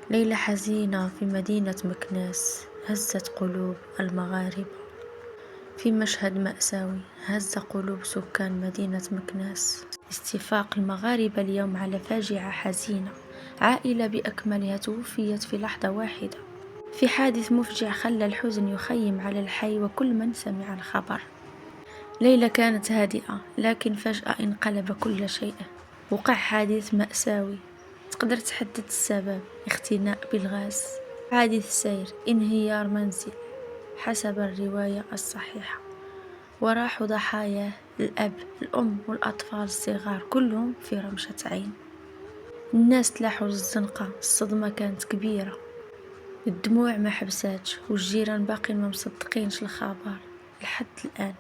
ليلة حزينة في مدينة مكناس هزت قلوب المغاربة. في مشهد مأساوي هز قلوب سكان مدينة مكناس. استفاق المغاربة اليوم على فاجعة حزينة. عائلة بأكملها توفيت في لحظة واحدة في حادث مفجع خلى الحزن يخيم على الحي وكل من سمع الخبر. ليلة كانت هادئة لكن فجأة انقلب كل شيء. وقع حادث مأساوي تقدر تحدد السبب: اختناق بالغاز، حادث سير، انهيار منزل حسب الرواية الصحيحة. وراح ضحاياه الأب، الأم والأطفال الصغار كلهم في رمشة عين. الناس تلاحوا الزنقة، الصدمة كانت كبيرة، الدموع ما حبساتش والجيران باقين ما مصدقينش الخبر لحد الآن.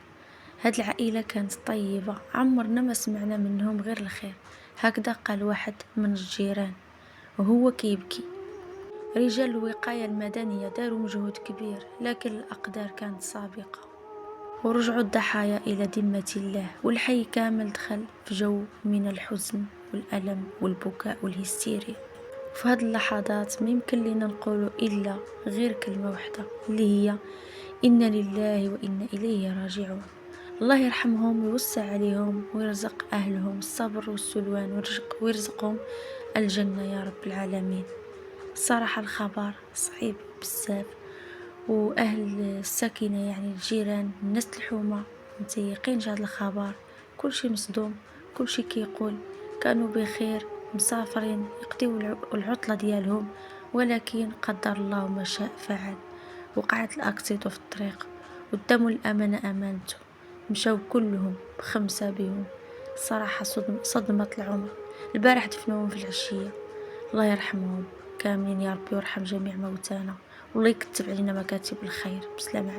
هاد العائلة كانت طيبة، عمرنا ما سمعنا منهم غير الخير، هكذا قال واحد من الجيران وهو كيبكي. رجال الوقاية المدنية داروا مجهود كبير لكن الأقدار كانت سابقة، ورجعوا الضحايا إلى ذمة الله، والحي كامل دخل في جو من الحزن والألم والبكاء والهستيريا. في هذه اللحظات ما يمكن لنا نقول إلا غير كلمة واحدة اللي هي إنا لله وإنا إليه راجعون. الله يرحمهم ويوسع عليهم ويرزق أهلهم الصبر والسلوان ويرزقهم الجنة يا رب العالمين. الصراحة الخبر صعيب بزاف، وأهل الساكنة يعني الجيران الناس الحومة متيقينش هذا الخبر، كلشي مصدوم، كلشي كيقول كانوا بخير مسافرين يقضيو العطلة ديالهم، ولكن قدر الله ما شاء فعل. وقعت الأكسيدو في الطريق قداموا الأمانة أمانته، مشاو كلهم ب5 بيهم. الصراحة صدمة العمر. البارح دفنوهم في العشية، الله يرحمهم كاملين يا ربي ويرحم جميع موتانا، والله يكتب علينا مكاتب الخير. بسلامة.